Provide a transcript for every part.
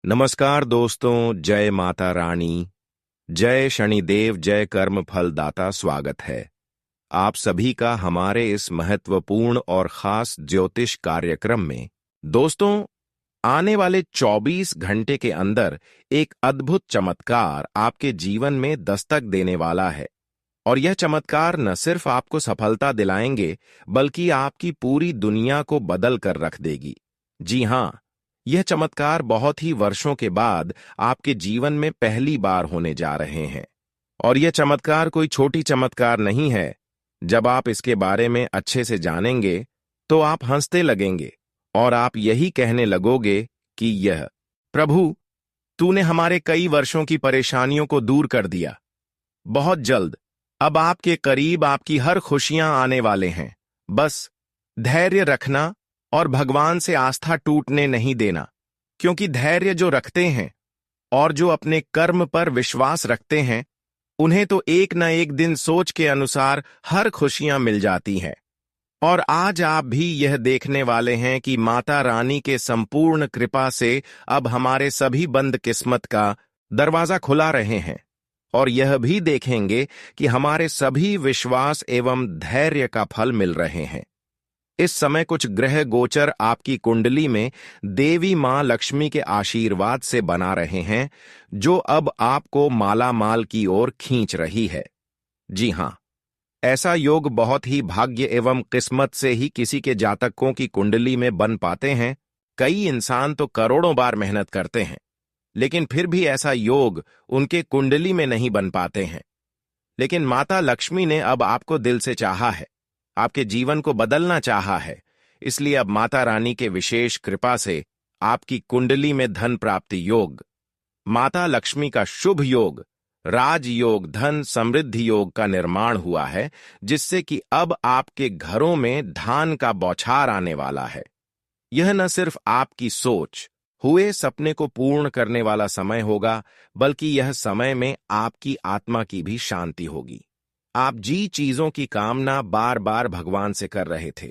नमस्कार दोस्तों, जय माता रानी, जय शनिदेव, जय कर्म फल दाता। स्वागत है आप सभी का हमारे इस महत्वपूर्ण और खास ज्योतिष कार्यक्रम में। दोस्तों, आने वाले 24 घंटे के अंदर एक अद्भुत चमत्कार आपके जीवन में दस्तक देने वाला है। और यह चमत्कार न सिर्फ आपको सफलता दिलाएंगे, बल्कि आपकी पूरी दुनिया को बदल कर रख देगी। जी हां, यह चमत्कार बहुत ही वर्षों के बाद आपके जीवन में पहली बार होने जा रहे हैं। और यह चमत्कार कोई छोटी चमत्कार नहीं है। जब आप इसके बारे में अच्छे से जानेंगे तो आप हंसते लगेंगे और आप यही कहने लगोगे कि यह प्रभु, तूने हमारे कई वर्षों की परेशानियों को दूर कर दिया। बहुत जल्द अब आपके करीब आपकी हर खुशियां आने वाले हैं। बस धैर्य रखना और भगवान से आस्था टूटने नहीं देना, क्योंकि धैर्य जो रखते हैं और जो अपने कर्म पर विश्वास रखते हैं, उन्हें तो एक न एक दिन सोच के अनुसार हर खुशियां मिल जाती हैं। और आज आप भी यह देखने वाले हैं कि माता रानी के संपूर्ण कृपा से अब हमारे सभी बंद किस्मत का दरवाजा खुला रहे हैं। और यह भी देखेंगे कि हमारे सभी विश्वास एवं धैर्य का फल मिल रहे हैं। इस समय कुछ ग्रह गोचर आपकी कुंडली में देवी मां लक्ष्मी के आशीर्वाद से बना रहे हैं, जो अब आपको माला माल की ओर खींच रही है। जी हां, ऐसा योग बहुत ही भाग्य एवं किस्मत से ही किसी के जातकों की कुंडली में बन पाते हैं। कई इंसान तो करोड़ों बार मेहनत करते हैं, लेकिन फिर भी ऐसा योग उनके कुंडली में नहीं बन पाते हैं। लेकिन माता लक्ष्मी ने अब आपको दिल से चाहा है, आपके जीवन को बदलना चाहा है। इसलिए अब माता रानी के विशेष कृपा से आपकी कुंडली में धन प्राप्ति योग, माता लक्ष्मी का शुभ योग, राजयोग, धन समृद्धि योग का निर्माण हुआ है, जिससे कि अब आपके घरों में धान का बौछार आने वाला है। यह न सिर्फ आपकी सोच, हुए सपने को पूर्ण करने वाला समय होगा, बल्कि यह समय में आपकी आत्मा की भी शांति होगी। आप जी चीजों की कामना बार बार भगवान से कर रहे थे,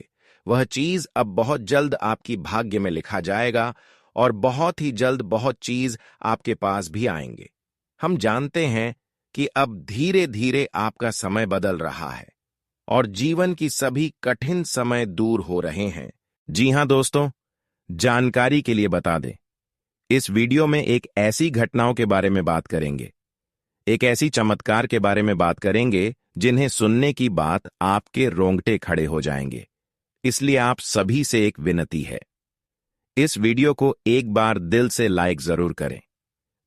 वह चीज अब बहुत जल्द आपकी भाग्य में लिखा जाएगा और बहुत ही जल्द बहुत चीज आपके पास भी आएंगे। हम जानते हैं कि अब धीरे धीरे आपका समय बदल रहा है और जीवन की सभी कठिन समय दूर हो रहे हैं। जी हां दोस्तों, जानकारी के लिए बता दें, इस वीडियो में एक ऐसी घटनाओं के बारे में बात करेंगे, एक ऐसी चमत्कार के बारे में बात करेंगे जिन्हें सुनने की बात आपके रोंगटे खड़े हो जाएंगे। इसलिए आप सभी से एक विनती है, इस वीडियो को एक बार दिल से लाइक जरूर करें,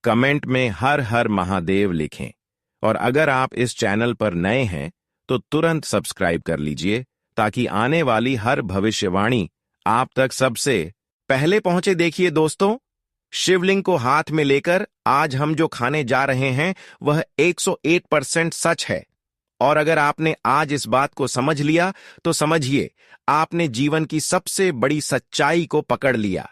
कमेंट में हर हर महादेव लिखें और अगर आप इस चैनल पर नए हैं तो तुरंत सब्सक्राइब कर लीजिए, ताकि आने वाली हर भविष्यवाणी आप तक सबसे पहले पहुंचे। देखिए दोस्तों, शिवलिंग को हाथ में लेकर आज हम जो खाने जा रहे हैं वह 101% सच है। और अगर आपने आज इस बात को समझ लिया तो समझिए आपने जीवन की सबसे बड़ी सच्चाई को पकड़ लिया।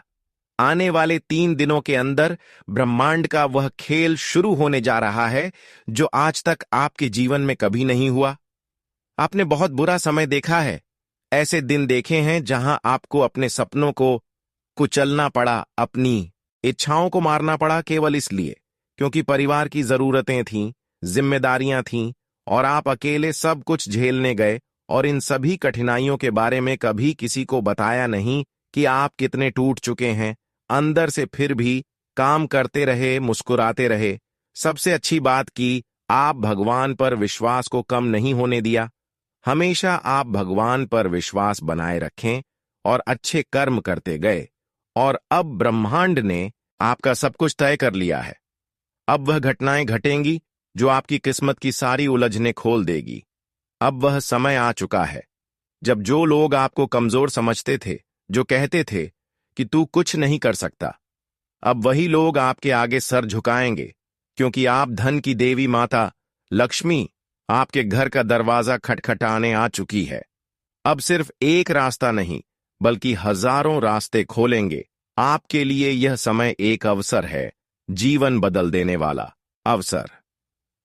आने वाले 3 दिनों के अंदर ब्रह्मांड का वह खेल शुरू होने जा रहा है जो आज तक आपके जीवन में कभी नहीं हुआ। आपने बहुत बुरा समय देखा है, ऐसे दिन देखे हैं जहां आपको अपने सपनों को कुचलना पड़ा, अपनी इच्छाओं को मारना पड़ा, केवल इसलिए क्योंकि परिवार की जरूरतें थीं, जिम्मेदारियां थीं और आप अकेले सब कुछ झेलने गए। और इन सभी कठिनाइयों के बारे में कभी किसी को बताया नहीं कि आप कितने टूट चुके हैं। अंदर से फिर भी काम करते रहे, मुस्कुराते रहे। सबसे अच्छी बात की, आप भगवान पर विश्वास को कम नहीं होने दिया। हमेशा आप भगवान पर विश्वास बनाए रखें और अच्छे कर्म करते गए। और अब ब्रह्मांड ने आपका सब कुछ तय कर लिया है। अब वह घटनाएं घटेंगी जो आपकी किस्मत की सारी उलझनें खोल देगी। अब वह समय आ चुका है जब जो लोग आपको कमजोर समझते थे, जो कहते थे कि तू कुछ नहीं कर सकता, अब वही लोग आपके आगे सर झुकाएंगे, क्योंकि आप धन की देवी माता लक्ष्मी आपके घर का दरवाजा खटखटाने आ चुकी है। अब सिर्फ एक रास्ता नहीं, बल्कि हजारों रास्ते खोलेंगे आपके लिए। यह समय एक अवसर है, जीवन बदल देने वाला अवसर।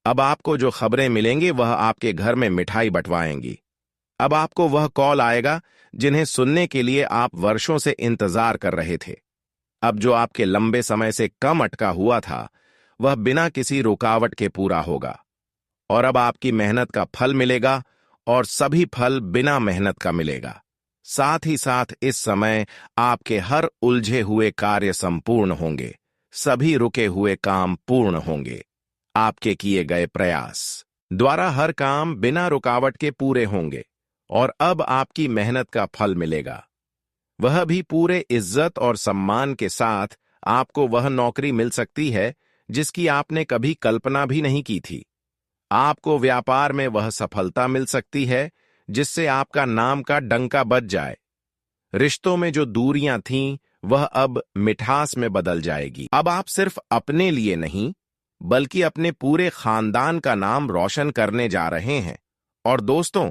अब आपको जो खबरें मिलेंगी वह आपके घर में मिठाई बंटवाएंगी। अब आपको वह कॉल आएगा जिन्हें सुनने के लिए आप वर्षों से इंतजार कर रहे थे। अब जो आपके लंबे समय से कम अटका हुआ था वह बिना किसी रुकावट के पूरा होगा, और अब आपकी मेहनत का फल मिलेगा, और सभी फल बिना मेहनत का मिलेगा। साथ ही साथ इस समय आपके हर उलझे हुए कार्य संपूर्ण होंगे, सभी रुके हुए काम पूर्ण होंगे। आपके किए गए प्रयास द्वारा हर काम बिना रुकावट के पूरे होंगे, और अब आपकी मेहनत का फल मिलेगा, वह भी पूरे इज्जत और सम्मान के साथ। आपको वह नौकरी मिल सकती है जिसकी आपने कभी कल्पना भी नहीं की थी। आपको व्यापार में वह सफलता मिल सकती है जिससे आपका नाम का डंका बज जाए। रिश्तों में जो दूरियां थीं वह अब मिठास में बदल जाएगी। अब आप सिर्फ अपने लिए नहीं बल्कि अपने पूरे खानदान का नाम रोशन करने जा रहे हैं। और दोस्तों,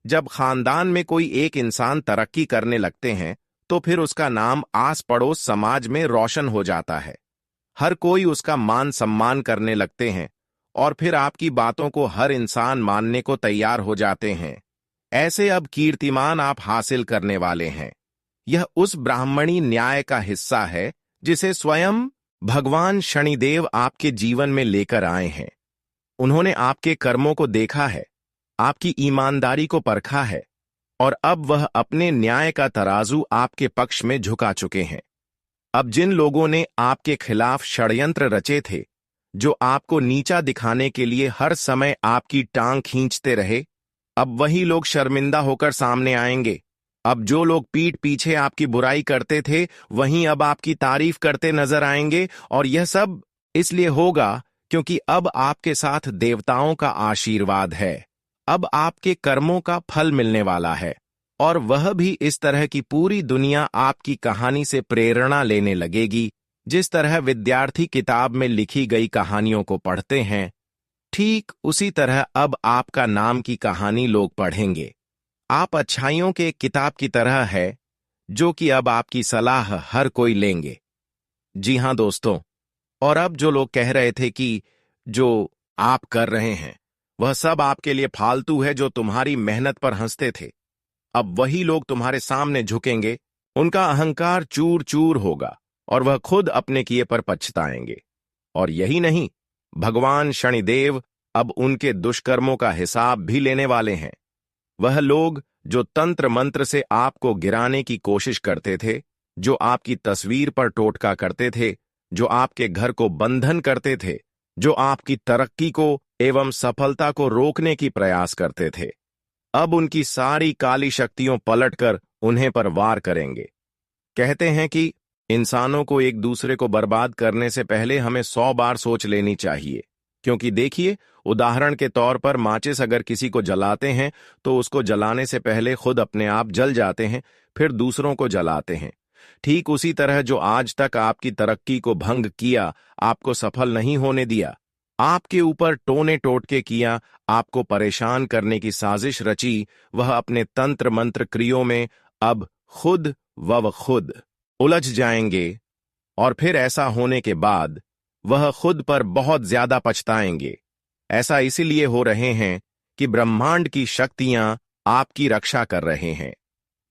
जब खानदान में कोई एक इंसान तरक्की करने लगते हैं तो फिर उसका नाम आस पड़ोस समाज में रोशन हो जाता है। हर कोई उसका मान सम्मान करने लगते हैं, और फिर आपकी बातों को हर इंसान मानने को तैयार हो जाते हैं। ऐसे अब कीर्तिमान आप हासिल करने वाले हैं। यह उस ब्राह्मणी न्याय का हिस्सा है जिसे स्वयं भगवान शनिदेव आपके जीवन में लेकर आए हैं। उन्होंने आपके कर्मों को देखा है, आपकी ईमानदारी को परखा है, और अब वह अपने न्याय का तराजू आपके पक्ष में झुका चुके हैं। अब जिन लोगों ने आपके खिलाफ षड्यंत्र रचे थे, जो आपको नीचा दिखाने के लिए हर समय आपकी टांग खींचते रहे, अब वही लोग शर्मिंदा होकर सामने आएंगे। अब जो लोग पीठ पीछे आपकी बुराई करते थे वहीं अब आपकी तारीफ करते नजर आएंगे, और यह सब इसलिए होगा क्योंकि अब आपके साथ देवताओं का आशीर्वाद है। अब आपके कर्मों का फल मिलने वाला है, और वह भी इस तरह की पूरी दुनिया आपकी कहानी से प्रेरणा लेने लगेगी। जिस तरह विद्यार्थी किताब में लिखी गई कहानियों को पढ़ते हैं, ठीक उसी तरह अब आपका नाम की कहानी लोग पढ़ेंगे। आप अच्छाइयों के एक किताब की तरह है जो कि अब आपकी सलाह हर कोई लेंगे। जी हां दोस्तों, और अब जो लोग कह रहे थे कि जो आप कर रहे हैं वह सब आपके लिए फालतू है, जो तुम्हारी मेहनत पर हंसते थे, अब वही लोग तुम्हारे सामने झुकेंगे। उनका अहंकार चूर चूर होगा और वह खुद अपने किए पर पछताएंगे। और यही नहीं, भगवान शनिदेव अब उनके दुष्कर्मों का हिसाब भी लेने वाले हैं। वह लोग जो तंत्र मंत्र से आपको गिराने की कोशिश करते थे, जो आपकी तस्वीर पर टोटका करते थे, जो आपके घर को बंधन करते थे, जो आपकी तरक्की को एवं सफलता को रोकने की प्रयास करते थे, अब उनकी सारी काली शक्तियों पलटकर उन्हें पर वार करेंगे। कहते हैं कि इंसानों को एक दूसरे को बर्बाद करने से पहले हमें 100 बार सोच लेनी चाहिए, क्योंकि देखिए, उदाहरण के तौर पर माचिस अगर किसी को जलाते हैं तो उसको जलाने से पहले खुद अपने आप जल जाते हैं, फिर दूसरों को जलाते हैं। ठीक उसी तरह जो आज तक आपकी तरक्की को भंग किया, आपको सफल नहीं होने दिया, आपके ऊपर टोने टोटके किया, आपको परेशान करने की साजिश रची, वह अपने तंत्र मंत्र क्रियों में अब खुद व खुद उलझ जाएंगे, और फिर ऐसा होने के बाद वह खुद पर बहुत ज्यादा पछताएंगे। ऐसा इसीलिए हो रहे हैं कि ब्रह्मांड की शक्तियां आपकी रक्षा कर रहे हैं।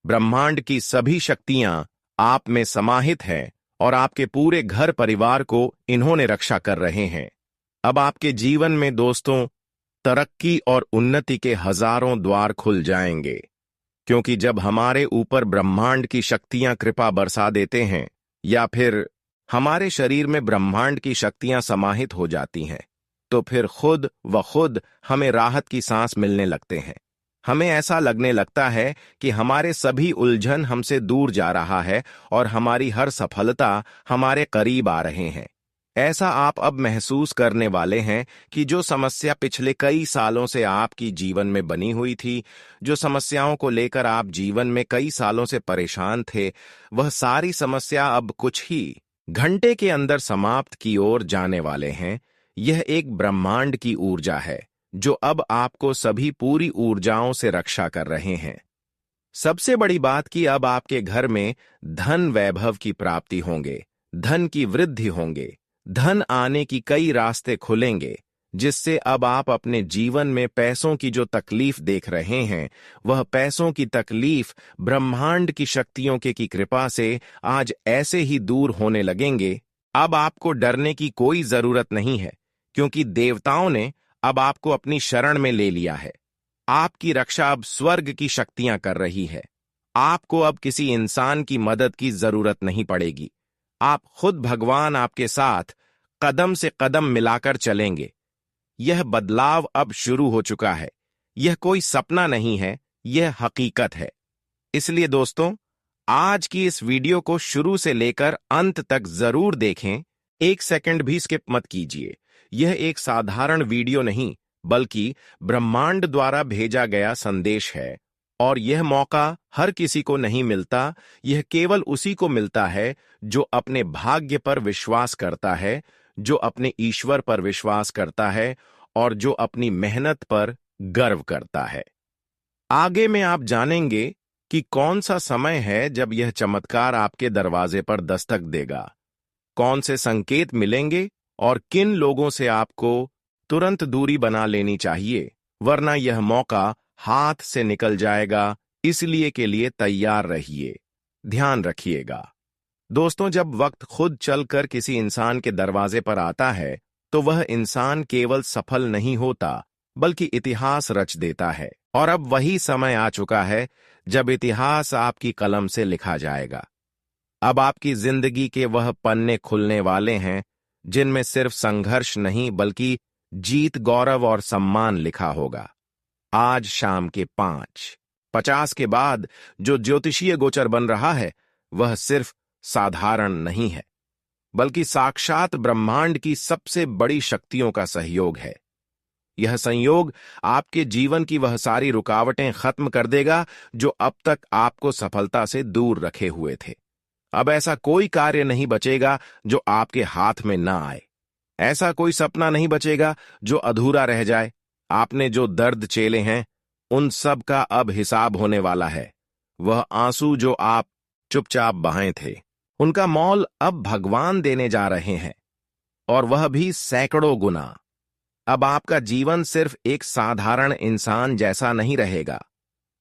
ब्रह्मांड की सभी शक्तियां आप में समाहित हैं, और आपके पूरे घर परिवार को इन्होंने रक्षा कर रहे हैं। अब आपके जीवन में दोस्तों तरक्की और उन्नति के हजारों द्वार खुल जाएंगे, क्योंकि जब हमारे ऊपर ब्रह्मांड की शक्तियां कृपा बरसा देते हैं, या फिर हमारे शरीर में ब्रह्मांड की शक्तियां समाहित हो जाती हैं, तो फिर खुद व खुद हमें राहत की सांस मिलने लगते हैं। हमें ऐसा लगने लगता है कि हमारे सभी उलझन हमसे दूर जा रहा है और हमारी हर सफलता हमारे करीब आ रहे हैं। ऐसा आप अब महसूस करने वाले हैं कि जो समस्या पिछले कई सालों से आपकी जीवन में बनी हुई थी, जो समस्याओं को लेकर आप जीवन में कई सालों से परेशान थे, वह सारी समस्या अब कुछ ही घंटे के अंदर समाप्त की ओर जाने वाले हैं। यह एक ब्रह्मांड की ऊर्जा है जो अब आपको सभी पूरी ऊर्जाओं से रक्षा कर रहे हैं। सबसे बड़ी बात कि अब आपके घर में धन वैभव की प्राप्ति होंगे, धन की वृद्धि होंगे, धन आने की कई रास्ते खुलेंगे। जिससे अब आप अपने जीवन में पैसों की जो तकलीफ देख रहे हैं, वह पैसों की तकलीफ ब्रह्मांड की शक्तियों की कृपा से आज ऐसे ही दूर होने लगेंगे। अब आपको डरने की कोई जरूरत नहीं है, क्योंकि देवताओं ने अब आपको अपनी शरण में ले लिया है। आपकी रक्षा अब स्वर्ग की शक्तियां कर रही है। आपको अब किसी इंसान की मदद की जरूरत नहीं पड़ेगी। आप खुद भगवान आपके साथ कदम से कदम मिलाकर चलेंगे। यह बदलाव अब शुरू हो चुका है। यह कोई सपना नहीं है, यह हकीकत है। इसलिए दोस्तों, आज की इस वीडियो को शुरू से लेकर अंत तक जरूर देखें। एक सेकंड भी स्किप मत कीजिए। यह एक साधारण वीडियो नहीं, बल्कि ब्रह्मांड द्वारा भेजा गया संदेश है। और यह मौका हर किसी को नहीं मिलता। यह केवल उसी को मिलता है जो अपने भाग्य पर विश्वास करता है, जो अपने ईश्वर पर विश्वास करता है और जो अपनी मेहनत पर गर्व करता है। आगे में आप जानेंगे कि कौन सा समय है जब यह चमत्कार आपके दरवाजे पर दस्तक देगा, कौन से संकेत मिलेंगे और किन लोगों से आपको तुरंत दूरी बना लेनी चाहिए, वरना यह मौका हाथ से निकल जाएगा। इसलिए के लिए तैयार रहिए, ध्यान रखिएगा। दोस्तों, जब वक्त खुद चलकर किसी इंसान के दरवाजे पर आता है, तो वह इंसान केवल सफल नहीं होता, बल्कि इतिहास रच देता है। और अब वही समय आ चुका है जब इतिहास आपकी कलम से लिखा जाएगा। अब आपकी जिंदगी के वह पन्ने खुलने वाले हैं जिनमें सिर्फ संघर्ष नहीं, बल्कि जीत, गौरव और सम्मान लिखा होगा। आज शाम के 5:50 के बाद जो ज्योतिषीय गोचर बन रहा है, वह सिर्फ साधारण नहीं है, बल्कि साक्षात ब्रह्मांड की सबसे बड़ी शक्तियों का सहयोग है। यह संयोग आपके जीवन की वह सारी रुकावटें खत्म कर देगा जो अब तक आपको सफलता से दूर रखे हुए थे। अब ऐसा कोई कार्य नहीं बचेगा जो आपके हाथ में ना आए। ऐसा कोई सपना नहीं बचेगा जो अधूरा रह जाए। आपने जो दर्द झेले हैं, उन सब का अब हिसाब होने वाला है। वह आंसू जो आप चुपचाप बहाए थे, उनका मोल अब भगवान देने जा रहे हैं, और वह भी सैकड़ों गुना। अब आपका जीवन सिर्फ एक साधारण इंसान जैसा नहीं रहेगा।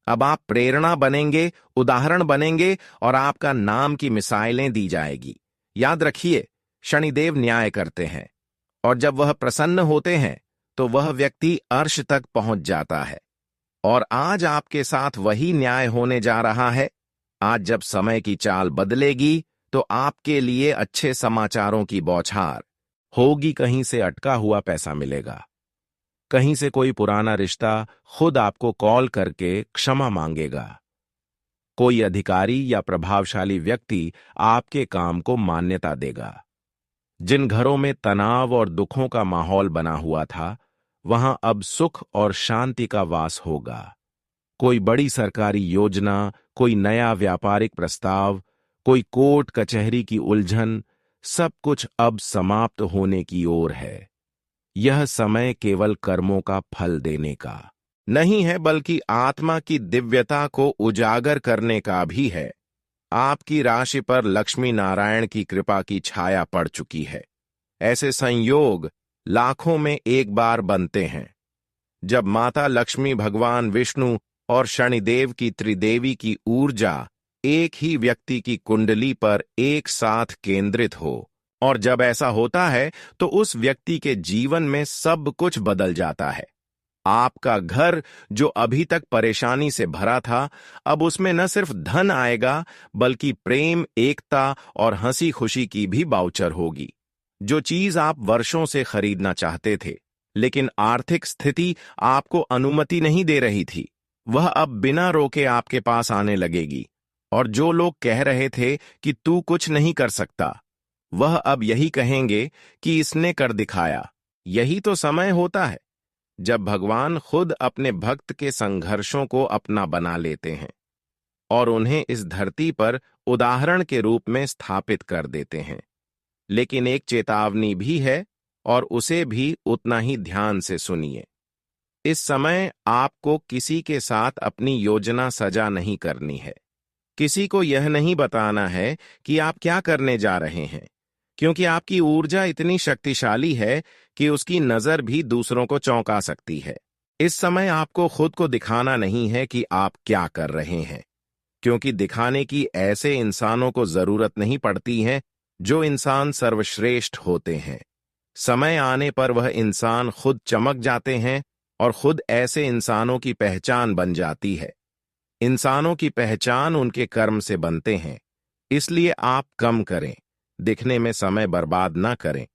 अब आप प्रेरणा बनेंगे, उदाहरण बनेंगे, और आपका नाम की मिसाइलें दी जाएगी। याद रखिए, शनिदेव न्याय करते हैं, और जब वह प्रसन्न होते हैं तो वह व्यक्ति अर्श तक पहुंच जाता है। और आज आपके साथ वही न्याय होने जा रहा है। आज जब समय की चाल बदलेगी, तो आपके लिए अच्छे समाचारों की बौछार होगी। कहीं से अटका हुआ पैसा मिलेगा, कहीं से कोई पुराना रिश्ता खुद आपको कॉल करके क्षमा मांगेगा, कोई अधिकारी या प्रभावशाली व्यक्ति आपके काम को मान्यता देगा। जिन घरों में तनाव और दुखों का माहौल बना हुआ था, वहां अब सुख और शांति का वास होगा। कोई बड़ी सरकारी योजना, कोई नया व्यापारिक प्रस्ताव, कोई कोर्ट कचहरी की उलझन, सब कुछ अब समाप्त होने की ओर है। यह समय केवल कर्मों का फल देने का नहीं है, बल्कि आत्मा की दिव्यता को उजागर करने का भी है। आपकी राशि पर लक्ष्मी नारायण की कृपा की छाया पड़ चुकी है। ऐसे संयोग लाखों में एक बार बनते हैं, जब माता लक्ष्मी, भगवान विष्णु और शनिदेव की त्रिदेवी की ऊर्जा एक ही व्यक्ति की कुंडली पर एक साथ केंद्रित हो। और जब ऐसा होता है, तो उस व्यक्ति के जीवन में सब कुछ बदल जाता है। आपका घर जो अभी तक परेशानी से भरा था, अब उसमें न सिर्फ धन आएगा, बल्कि प्रेम, एकता और हंसी खुशी की भी बाउचर होगी। जो चीज आप वर्षों से खरीदना चाहते थे, लेकिन आर्थिक स्थिति आपको अनुमति नहीं दे रही थी, वह अब बिना रोके आपके पास आने लगेगी। और जो लोग कह रहे थे कि तू कुछ नहीं कर सकता, वह अब यही कहेंगे कि इसने कर दिखाया। यही तो समय होता है जब भगवान खुद अपने भक्त के संघर्षों को अपना बना लेते हैं और उन्हें इस धरती पर उदाहरण के रूप में स्थापित कर देते हैं। लेकिन एक चेतावनी भी है, और उसे भी उतना ही ध्यान से सुनिए। इस समय आपको किसी के साथ अपनी योजना सजा नहीं करनी है। किसी को यह नहीं बताना है कि आप क्या करने जा रहे हैं। क्योंकि आपकी ऊर्जा इतनी शक्तिशाली है कि उसकी नजर भी दूसरों को चौंका सकती है। इस समय आपको खुद को दिखाना नहीं है कि आप क्या कर रहे हैं, क्योंकि दिखाने की ऐसे इंसानों को जरूरत नहीं पड़ती है जो इंसान सर्वश्रेष्ठ होते हैं। समय आने पर वह इंसान खुद चमक जाते हैं और खुद ऐसे इंसानों की पहचान बन जाती है। इंसानों की पहचान उनके कर्म से बनते हैं, इसलिए आप कम करें, दिखने में समय बर्बाद ना करें।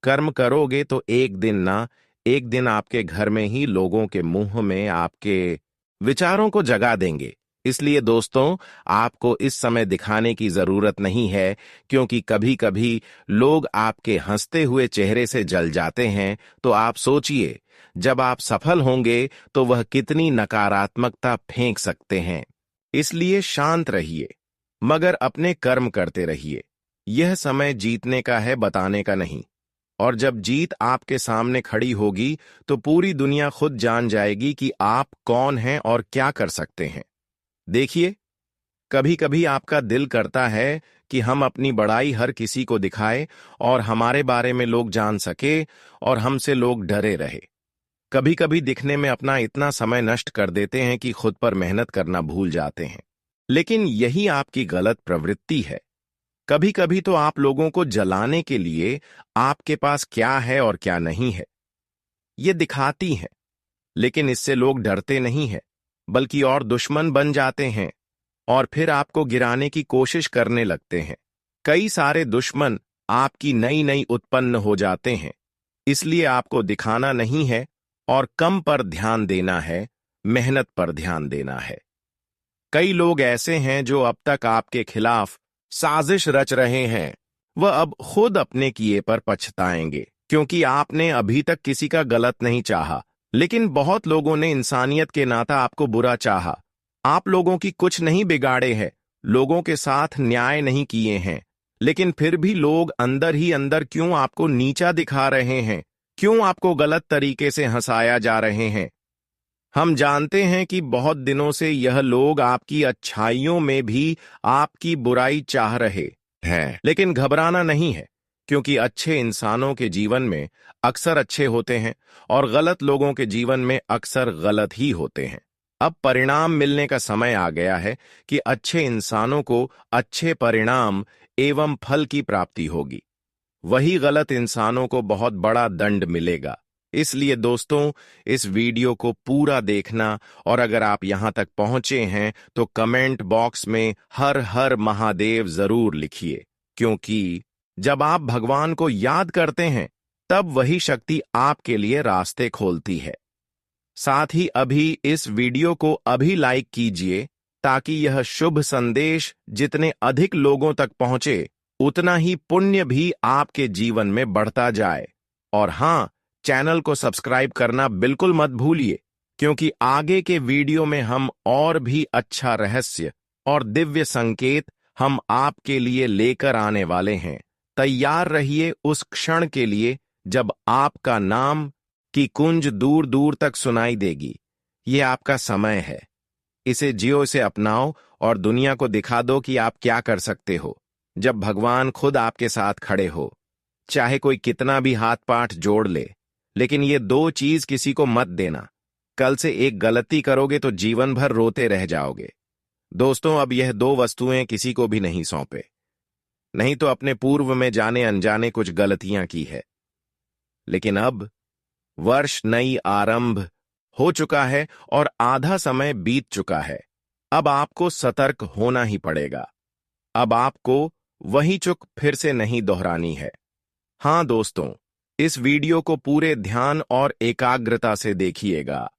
कर्म करोगे तो एक दिन ना एक दिन आपके घर में ही लोगों के मुंह में आपके विचारों को जगा देंगे। इसलिए दोस्तों, आपको इस समय दिखाने की जरूरत नहीं है, क्योंकि कभी कभी लोग आपके हंसते हुए चेहरे से जल जाते हैं। तो आप सोचिए, जब आप सफल होंगे तो वह कितनी नकारात्मकता फेंक सकते हैं। इसलिए शांत रहिए, मगर अपने कर्म करते रहिए। यह समय जीतने का है, बताने का नहीं। और जब जीत आपके सामने खड़ी होगी तो पूरी दुनिया खुद जान जाएगी कि आप कौन हैं और क्या कर सकते हैं। देखिए, कभी कभी आपका दिल करता है कि हम अपनी बड़ाई हर किसी को दिखाएं और हमारे बारे में लोग जान सके और हमसे लोग डरे रहे। कभी कभी दिखने में अपना इतना समय नष्ट कर देते हैं कि खुद पर मेहनत करना भूल जाते हैं। लेकिन यही आपकी गलत प्रवृत्ति है। कभी कभी तो आप लोगों को जलाने के लिए आपके पास क्या है और क्या नहीं है ये दिखाती हैं, लेकिन इससे लोग डरते नहीं हैं, बल्कि और दुश्मन बन जाते हैं और फिर आपको गिराने की कोशिश करने लगते हैं। कई सारे दुश्मन आपकी नई नई उत्पन्न हो जाते हैं। इसलिए आपको दिखाना नहीं है और कम पर ध्यान देना है, मेहनत पर ध्यान देना है। कई लोग ऐसे हैं जो अब तक आपके खिलाफ साजिश रच रहे हैं, वह अब खुद अपने किए पर पछताएंगे, क्योंकि आपने अभी तक किसी का गलत नहीं चाहा, लेकिन बहुत लोगों ने इंसानियत के नाता आपको बुरा चाहा। आप लोगों की कुछ नहीं बिगाड़े हैं, लोगों के साथ न्याय नहीं किए हैं, लेकिन फिर भी लोग अंदर ही अंदर क्यों आपको नीचा दिखा रहे हैं, क्यों आपको गलत तरीके से हंसाया जा रहे हैं। हम जानते हैं कि बहुत दिनों से यह लोग आपकी अच्छाइयों में भी आपकी बुराई चाह रहे हैं, लेकिन घबराना नहीं है, क्योंकि अच्छे इंसानों के जीवन में अक्सर अच्छे होते हैं और गलत लोगों के जीवन में अक्सर गलत ही होते हैं। अब परिणाम मिलने का समय आ गया है कि अच्छे इंसानों को अच्छे परिणाम एवं फल की प्राप्ति होगी, वही गलत इंसानों को बहुत बड़ा दंड मिलेगा। इसलिए दोस्तों, इस वीडियो को पूरा देखना, और अगर आप यहां तक पहुंचे हैं तो कमेंट बॉक्स में हर हर महादेव जरूर लिखिए, क्योंकि जब आप भगवान को याद करते हैं तब वही शक्ति आपके लिए रास्ते खोलती है। साथ ही अभी इस वीडियो को अभी लाइक कीजिए, ताकि यह शुभ संदेश जितने अधिक लोगों तक पहुंचे उतना ही पुण्य भी आपके जीवन में बढ़ता जाए। और हां, चैनल को सब्सक्राइब करना बिल्कुल मत भूलिए, क्योंकि आगे के वीडियो में हम और भी अच्छा रहस्य और दिव्य संकेत हम आपके लिए लेकर आने वाले हैं। तैयार रहिए उस क्षण के लिए जब आपका नाम की कुंज दूर दूर तक सुनाई देगी। ये आपका समय है, इसे जियो, इसे अपनाओ और दुनिया को दिखा दो कि आप क्या कर सकते हो जब भगवान खुद आपके साथ खड़े हो। चाहे कोई कितना भी हाथ पांठ जोड़ ले, लेकिन ये दो चीज किसी को मत देना। कल से एक गलती करोगे तो जीवन भर रोते रह जाओगे। दोस्तों, अब यह दो वस्तुएं किसी को भी नहीं सौंपे, नहीं तो अपने पूर्व में जाने अनजाने कुछ गलतियां की है। लेकिन अब वर्ष नई आरंभ हो चुका है और आधा समय बीत चुका है। अब आपको सतर्क होना ही पड़ेगा। अब आपको वही चूक फिर से नहीं दोहरानी है। हां दोस्तों, इस वीडियो को पूरे ध्यान और एकाग्रता से देखिएगा,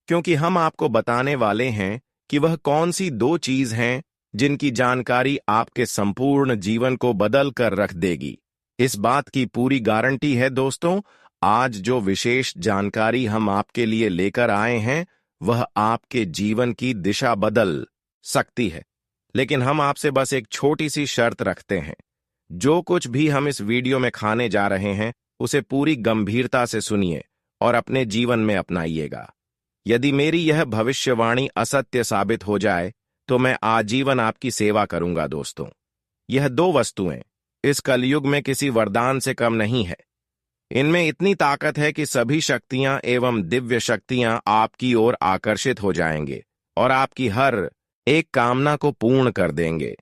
क्योंकि हम आपको बताने वाले हैं कि वह कौन सी दो चीज हैं जिनकी जानकारी आपके संपूर्ण जीवन को बदल कर रख देगी। इस बात की पूरी गारंटी है दोस्तों। आज जो विशेष जानकारी हम आपके लिए लेकर आए हैं वह आपके जीवन की दिशा बदल सकती है। लेकिन हम आपसे बस एक छोटी सी शर्त रखते हैं। जो कुछ भी हम इस वीडियो में खाने जा रहे हैं उसे पूरी गंभीरता से सुनिए और अपने जीवन में अपनाइएगा। यदि मेरी यह भविष्यवाणी असत्य साबित हो जाए तो मैं आजीवन आपकी सेवा करूंगा। दोस्तों, यह दो वस्तुएं इस कलयुग में किसी वरदान से कम नहीं है। इनमें इतनी ताकत है कि सभी शक्तियां एवं दिव्य शक्तियां आपकी ओर आकर्षित हो जाएंगे और आपकी हर एक कामना को पूर्ण कर देंगे।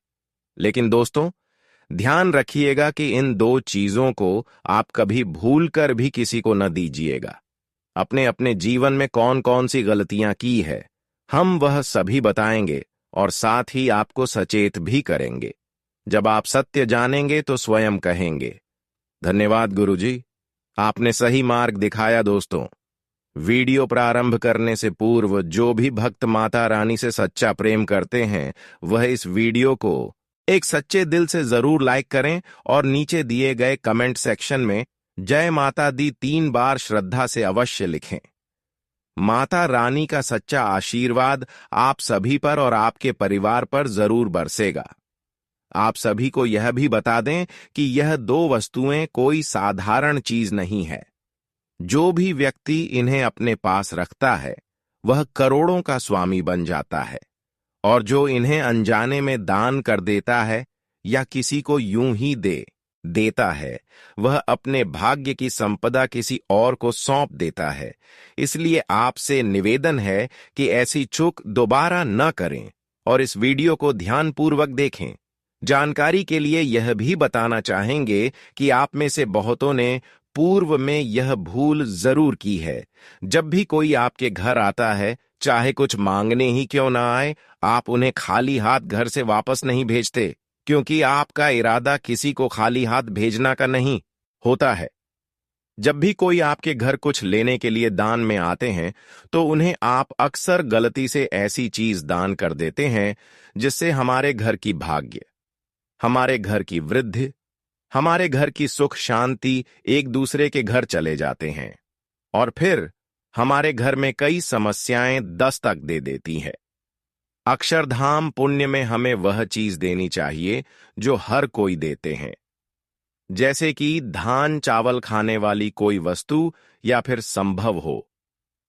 लेकिन दोस्तों, ध्यान रखिएगा कि इन दो चीजों को आप कभी भूल कर भी किसी को न दीजिएगा। अपने अपने जीवन में कौन कौन सी गलतियां की है, हम वह सभी बताएंगे और साथ ही आपको सचेत भी करेंगे। जब आप सत्य जानेंगे तो स्वयं कहेंगे, धन्यवाद गुरुजी, आपने सही मार्ग दिखाया। दोस्तों, वीडियो प्रारंभ करने से पूर्व जो भी भक्त माता रानी से सच्चा प्रेम करते हैं, वह इस वीडियो को एक सच्चे दिल से जरूर लाइक करें और नीचे दिए गए कमेंट सेक्शन में जय माता दी 3 बार श्रद्धा से अवश्य लिखें। माता रानी का सच्चा आशीर्वाद आप सभी पर और आपके परिवार पर जरूर बरसेगा। आप सभी को यह भी बता दें कि यह 2 वस्तुएं कोई साधारण चीज नहीं है। जो भी व्यक्ति इन्हें अपने पास रखता है, वह करोड़ों का स्वामी बन जाता है, और जो इन्हें अनजाने में दान कर देता है या किसी को यूं ही देता है, वह अपने भाग्य की संपदा किसी और को सौंप देता है। इसलिए आपसे निवेदन है कि ऐसी चूक दोबारा न करें और इस वीडियो को ध्यानपूर्वक देखें। जानकारी के लिए यह भी बताना चाहेंगे कि आप में से बहुतों ने पूर्व में यह भूल जरूर की है। जब भी कोई आपके घर आता है, चाहे कुछ मांगने ही क्यों ना आए, आप उन्हें खाली हाथ घर से वापस नहीं भेजते, क्योंकि आपका इरादा किसी को खाली हाथ भेजना का नहीं होता है। जब भी कोई आपके घर कुछ लेने के लिए दान में आते हैं, तो उन्हें आप अक्सर गलती से ऐसी चीज दान कर देते हैं जिससे हमारे घर की भाग्य, हमारे घर की वृद्धि, हमारे घर की सुख शांति एक दूसरे के घर चले जाते हैं और फिर हमारे घर में कई समस्याएं दस्तक दे देती हैं। अक्षरधाम पुण्य में हमें वह चीज देनी चाहिए जो हर कोई देते हैं, जैसे कि धान चावल खाने वाली कोई वस्तु या फिर संभव हो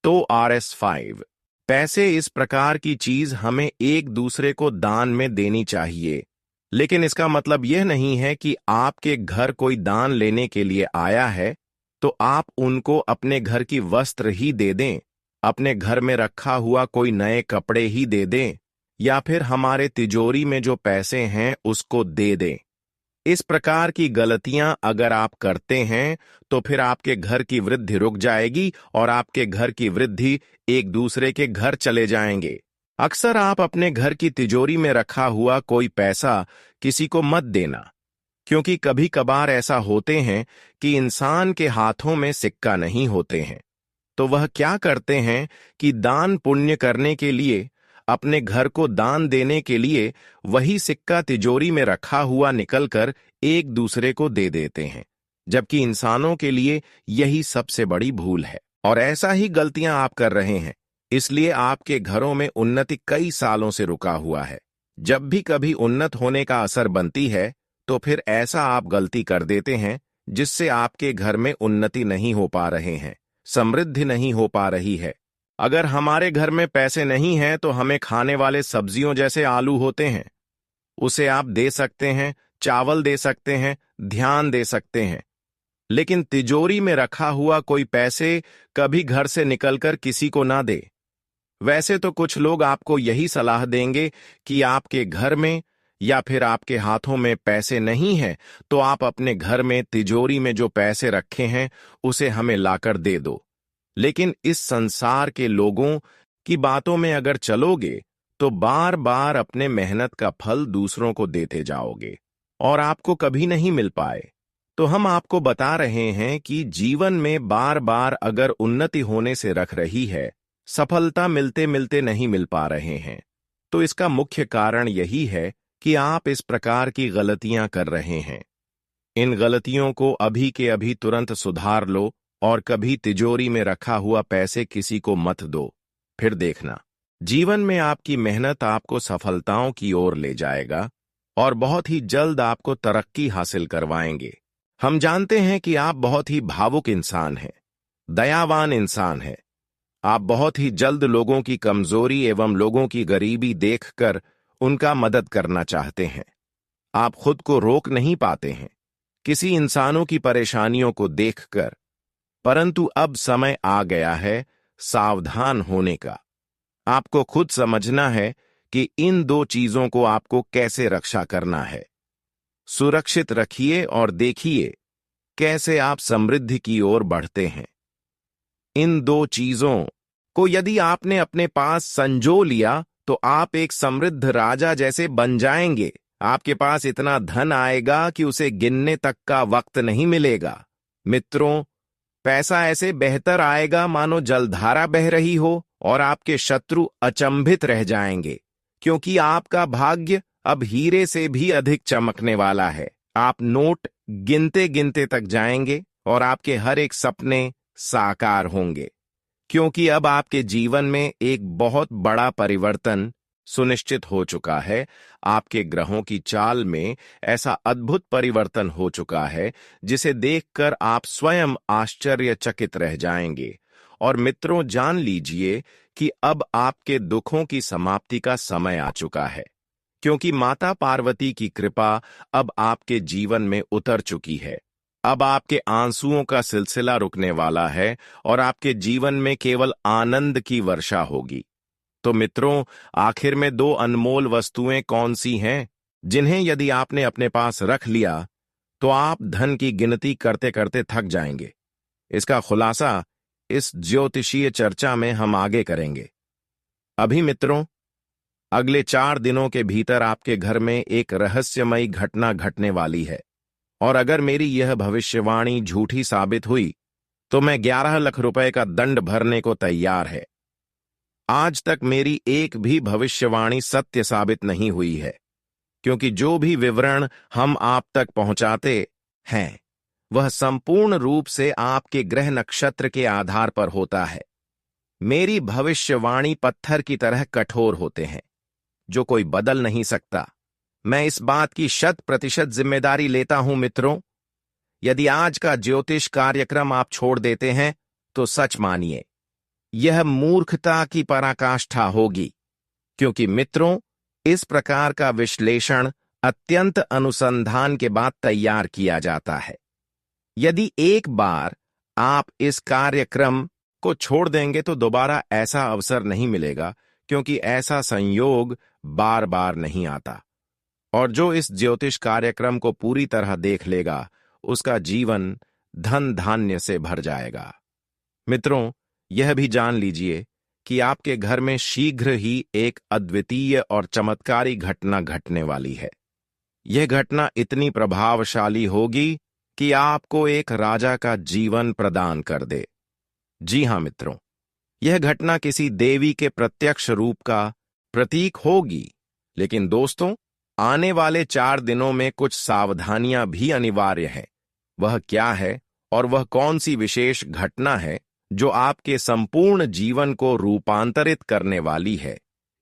तो RS5 पैसे, इस प्रकार की चीज हमें एक दूसरे को दान में देनी चाहिए। लेकिन इसका मतलब यह नहीं है कि आपके घर कोई दान लेने के लिए आया है तो आप उनको अपने घर की वस्त्र ही दे दें, अपने घर में रखा हुआ कोई नए कपड़े ही दे दें, या फिर हमारे तिजोरी में जो पैसे हैं उसको दे दें। इस प्रकार की गलतियां अगर आप करते हैं तो फिर आपके घर की वृद्धि रुक जाएगी और आपके घर की वृद्धि एक दूसरे के घर चले जाएंगे। अक्सर आप अपने घर की तिजोरी में रखा हुआ कोई पैसा किसी को मत देना, क्योंकि कभी कभार ऐसा होते हैं कि इंसान के हाथों में सिक्का नहीं होते हैं, तो वह क्या करते हैं कि दान पुण्य करने के लिए, अपने घर को दान देने के लिए वही सिक्का तिजोरी में रखा हुआ निकलकर एक दूसरे को दे देते हैं, जबकि इंसानों के लिए यही सबसे बड़ी भूल है। और ऐसा ही गलतियां आप कर रहे हैं, इसलिए आपके घरों में उन्नति कई सालों से रुका हुआ है। जब भी कभी उन्नत होने का असर बनती है तो फिर ऐसा आप गलती कर देते हैं जिससे आपके घर में उन्नति नहीं हो पा रहे हैं, समृद्धि नहीं हो पा रही है। अगर हमारे घर में पैसे नहीं हैं तो हमें खाने वाले सब्जियों जैसे आलू होते हैं, उसे आप दे सकते हैं, चावल दे सकते हैं, ध्यान दे सकते हैं, लेकिन तिजोरी में रखा हुआ कोई पैसे कभी घर से निकलकर किसी को ना दे। वैसे तो कुछ लोग आपको यही सलाह देंगे कि आपके घर में या फिर आपके हाथों में पैसे नहीं हैं तो आप अपने घर में तिजोरी में जो पैसे रखे हैं उसे हमें लाकर दे दो। लेकिन इस संसार के लोगों की बातों में अगर चलोगे तो बार बार अपने मेहनत का फल दूसरों को देते जाओगे और आपको कभी नहीं मिल पाए। तो हम आपको बता रहे हैं कि जीवन में बार बार अगर उन्नति होने से रख रही है, सफलता मिलते मिलते नहीं मिल पा रहे हैं, तो इसका मुख्य कारण यही है कि आप इस प्रकार की गलतियां कर रहे हैं। इन गलतियों को अभी के अभी तुरंत सुधार लो और कभी तिजोरी में रखा हुआ पैसे किसी को मत दो। फिर देखना, जीवन में आपकी मेहनत आपको सफलताओं की ओर ले जाएगा और बहुत ही जल्द आपको तरक्की हासिल करवाएंगे। हम जानते हैं कि आप बहुत ही भावुक इंसान हैं, दयावान इंसान हैं। आप बहुत ही जल्द लोगों की कमजोरी एवं लोगों की गरीबी देखकर उनका मदद करना चाहते हैं। आप खुद को रोक नहीं पाते हैं, किसी इंसानों की परेशानियों को देखकर, परंतु अब समय आ गया है सावधान होने का। आपको खुद समझना है कि इन दो चीजों को आपको कैसे रक्षा करना है। सुरक्षित रखिए और देखिए कैसे आप समृद्धि की ओर बढ़ते हैं। इन दो चीजों को यदि आपने अपने पास संजो लिया तो आप एक समृद्ध राजा जैसे बन जाएंगे। आपके पास इतना धन आएगा कि उसे गिनने तक का वक्त नहीं मिलेगा। मित्रों, पैसा ऐसे बेहतर आएगा मानो जलधारा बह रही हो और आपके शत्रु अचंभित रह जाएंगे, क्योंकि आपका भाग्य अब हीरे से भी अधिक चमकने वाला है। आप नोट गिनते गिनते तक जाएंगे और आपके हर एक सपने साकार होंगे, क्योंकि अब आपके जीवन में एक बहुत बड़ा परिवर्तन सुनिश्चित हो चुका है। आपके ग्रहों की चाल में ऐसा अद्भुत परिवर्तन हो चुका है जिसे देखकर आप स्वयं आश्चर्यचकित रह जाएंगे। और मित्रों, जान लीजिए कि अब आपके दुखों की समाप्ति का समय आ चुका है, क्योंकि माता पार्वती की कृपा अब आपके जीवन में उतर चुकी है। अब आपके आंसुओं का सिलसिला रुकने वाला है और आपके जीवन में केवल आनंद की वर्षा होगी। तो मित्रों, आखिर में दो अनमोल वस्तुएं कौन सी हैं जिन्हें यदि आपने अपने पास रख लिया तो आप धन की गिनती करते करते थक जाएंगे? इसका खुलासा इस ज्योतिषीय चर्चा में हम आगे करेंगे। अभी मित्रों, अगले 4 दिनों के भीतर आपके घर में एक रहस्यमयी घटना घटने वाली है, और अगर मेरी यह भविष्यवाणी झूठी साबित हुई तो मैं 11 लाख रुपए का दंड भरने को तैयार है। आज तक मेरी एक भी भविष्यवाणी सत्य साबित नहीं हुई है, क्योंकि जो भी विवरण हम आप तक पहुंचाते हैं वह संपूर्ण रूप से आपके ग्रह नक्षत्र के आधार पर होता है। मेरी भविष्यवाणी पत्थर की तरह कठोर होते हैं, जो कोई बदल नहीं सकता। मैं इस बात की 100% जिम्मेदारी लेता हूं। मित्रों, यदि आज का ज्योतिष कार्यक्रम आप छोड़ देते हैं तो सच मानिए, यह मूर्खता की पराकाष्ठा होगी, क्योंकि मित्रों, इस प्रकार का विश्लेषण अत्यंत अनुसंधान के बाद तैयार किया जाता है। यदि एक बार आप इस कार्यक्रम को छोड़ देंगे तो दोबारा ऐसा अवसर नहीं मिलेगा, क्योंकि ऐसा संयोग बार बार नहीं आता। और जो इस ज्योतिष कार्यक्रम को पूरी तरह देख लेगा उसका जीवन धन धान्य से भर जाएगा। मित्रों, यह भी जान लीजिए कि आपके घर में शीघ्र ही एक अद्वितीय और चमत्कारी घटना घटने वाली है। यह घटना इतनी प्रभावशाली होगी कि आपको एक राजा का जीवन प्रदान कर दे। जी हां मित्रों, यह घटना किसी देवी के प्रत्यक्ष रूप का प्रतीक होगी। लेकिन दोस्तों, आने वाले 4 दिनों में कुछ सावधानियां भी अनिवार्य हैं। वह क्या है और वह कौन सी विशेष घटना है जो आपके संपूर्ण जीवन को रूपांतरित करने वाली है,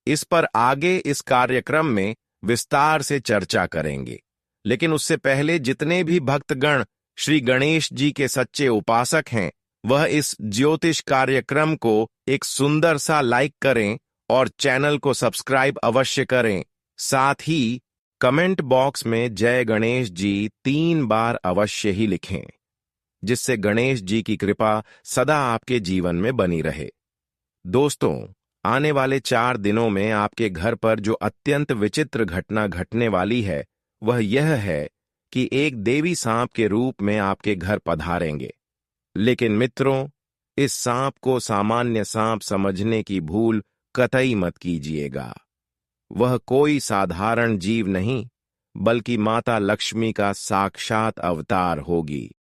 इस पर आगे इस कार्यक्रम में विस्तार से चर्चा करेंगे। लेकिन उससे पहले जितने भी भक्तगण श्री गणेश जी के सच्चे उपासक हैं, वह इस ज्योतिष कार्यक्रम को एक सुंदर सा लाइक करें और चैनल को सब्सक्राइब अवश्य करें। साथ ही कमेंट बॉक्स में जय गणेश जी 3 बार अवश्य ही लिखें, जिससे गणेश जी की कृपा सदा आपके जीवन में बनी रहे। दोस्तों, आने वाले 4 दिनों में आपके घर पर जो अत्यंत विचित्र घटना घटने वाली है वह यह है कि एक देवी सांप के रूप में आपके घर पधारेंगे। लेकिन मित्रों, इस सांप को सामान्य सांप समझने की भूल कतई मत कीजिएगा। वह कोई साधारण जीव नहीं, बल्कि माता लक्ष्मी का साक्षात अवतार होगी।